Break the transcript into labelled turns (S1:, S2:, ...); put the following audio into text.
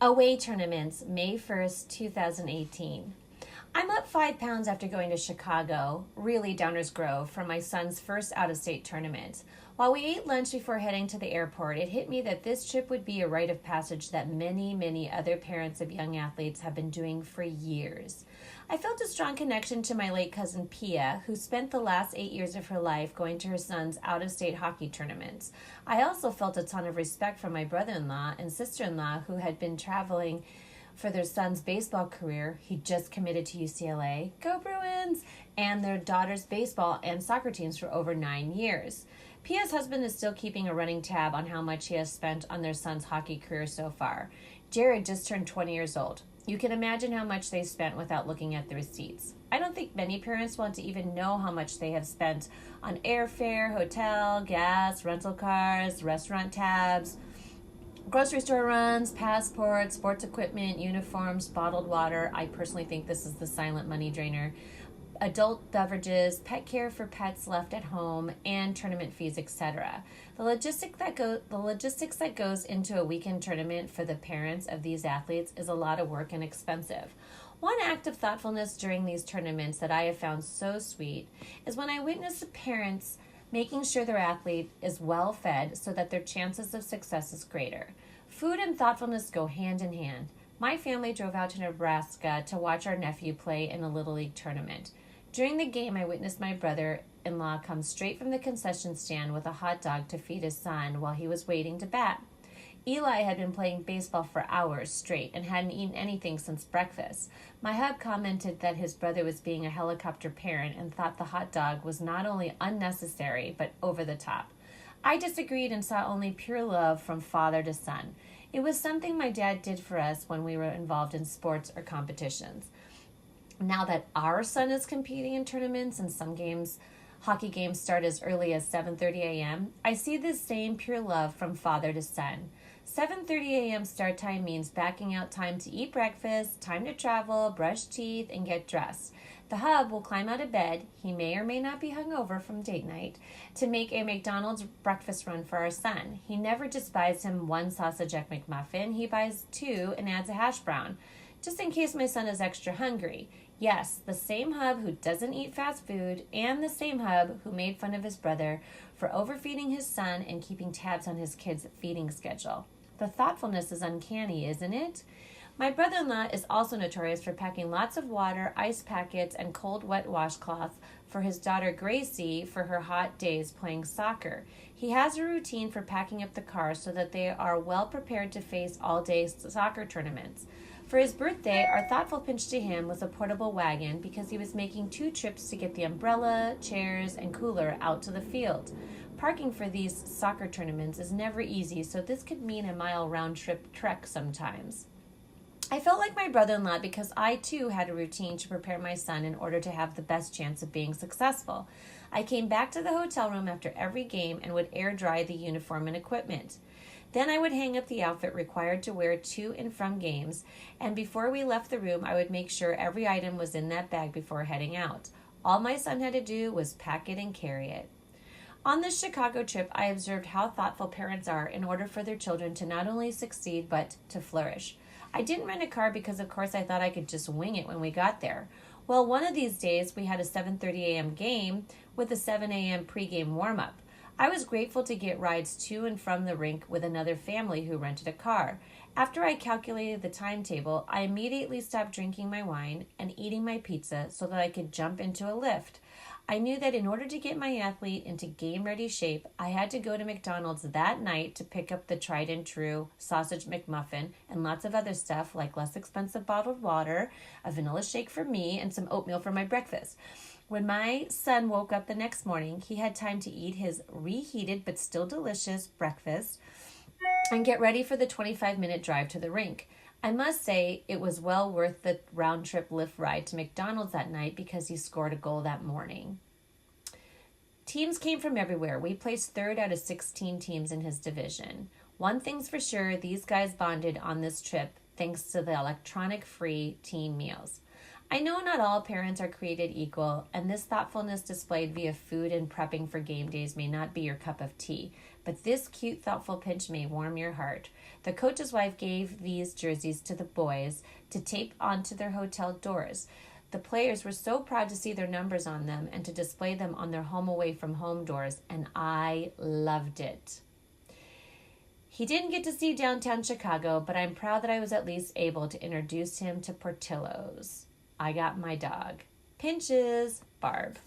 S1: Away tournaments, May 1st, 2018. I'm up 5 pounds after going to Chicago, really Downers Grove, for my son's first out of state tournament. While we ate lunch before heading to the airport, it hit me that this trip would be a rite of passage that many, many other parents of young athletes have been doing for years. I felt a strong connection to my late cousin Pia, who spent the last 8 years of her life going to her son's out of state hockey tournaments. I also felt a ton of respect for my brother in law and sister in law who had been traveling for their son's baseball career. He just committed to UCLA, go Bruins, and their daughter's baseball and soccer teams for over 9 years. Pia's husband is still keeping a running tab on how much he has spent on their son's hockey career so far. Jared just turned 20 years old. You can imagine how much they spent without looking at the receipts. I don't think many parents want to even know how much they have spent on airfare, hotel, gas, rental cars, restaurant tabs, grocery store runs, passports, sports equipment, uniforms, bottled water. I personally think this is the silent money drainer. Adult beverages, pet care for pets left at home, and tournament fees, etc. The logistics that goes into a weekend tournament for the parents of these athletes is a lot of work and expensive. One act of thoughtfulness during these tournaments that I have found so sweet is when I witness the parents making sure their athlete is well fed so that their chances of success is greater. Food and thoughtfulness go hand in hand. My family drove out to Nebraska to watch our nephew play in a Little League tournament. During the game, I witnessed my brother-in-law come straight from the concession stand with a hot dog to feed his son while he was waiting to bat. Eli had been playing baseball for hours straight and hadn't eaten anything since breakfast. My hub commented that his brother was being a helicopter parent and thought the hot dog was not only unnecessary but over the top. I disagreed and saw only pure love from father to son. It was something my dad did for us when we were involved in sports or competitions. Now that our son is competing in tournaments and some hockey games start as early as 7:30 a.m., I see this same pure love from father to son. 7:30 a.m. start time means backing out time to eat breakfast, time to travel, brush teeth, and get dressed. The hub will climb out of bed, he may or may not be hungover from date night, to make a McDonald's breakfast run for our son. He never just buys him one sausage egg McMuffin, he buys two and adds a hash brown, just in case my son is extra hungry. Yes, the same hub who doesn't eat fast food and the same hub who made fun of his brother for overfeeding his son and keeping tabs on his kid's feeding schedule. The thoughtfulness is uncanny, isn't it? My brother-in-law is also notorious for packing lots of water, ice packets, and cold wet washcloths for his daughter Gracie for her hot days playing soccer. He has a routine for packing up the car so that they are well prepared to face all-day soccer tournaments. For his birthday, our thoughtful pinch to him was a portable wagon because he was making 2 trips to get the umbrella, chairs, and cooler out to the field. Parking for these soccer tournaments is never easy, so this could mean a mile round-trip trek sometimes. I felt like my brother-in-law because I, too, had a routine to prepare my son in order to have the best chance of being successful. I came back to the hotel room after every game and would air dry the uniform and equipment. Then I would hang up the outfit required to wear to and from games, and before we left the room, I would make sure every item was in that bag before heading out. All my son had to do was pack it and carry it. On this Chicago trip, I observed how thoughtful parents are in order for their children to not only succeed, but to flourish. I didn't rent a car because, of course, I thought I could just wing it when we got there. Well, one of these days, we had a 7:30 a.m. game with a 7 a.m. pregame warm-up. I was grateful to get rides to and from the rink with another family who rented a car. After I calculated the timetable, I immediately stopped drinking my wine and eating my pizza so that I could jump into a Lyft. I knew that in order to get my athlete into game-ready shape, I had to go to McDonald's that night to pick up the tried and true sausage McMuffin and lots of other stuff like less expensive bottled water, a vanilla shake for me, and some oatmeal for my breakfast. When my son woke up the next morning, he had time to eat his reheated but still delicious breakfast and get ready for the 25-minute drive to the rink. I must say it was well worth the round-trip Lyft ride to McDonald's that night because he scored a goal that morning. Teams came from everywhere. We placed 3rd out of 16 teams in his division. One thing's for sure, these guys bonded on this trip thanks to the electronic-free team meals. I know not all parents are created equal, and this thoughtfulness displayed via food and prepping for game days may not be your cup of tea, But this cute, thoughtful pinch may warm your heart. The coach's wife gave these jerseys to the boys to tape onto their hotel doors. The players were so proud to see their numbers on them and to display them on their home away from home doors, and I loved it. He didn't get to see downtown Chicago, but I'm proud that I was at least able to introduce him to Portillo's. I got my dog. Pinches, Barb.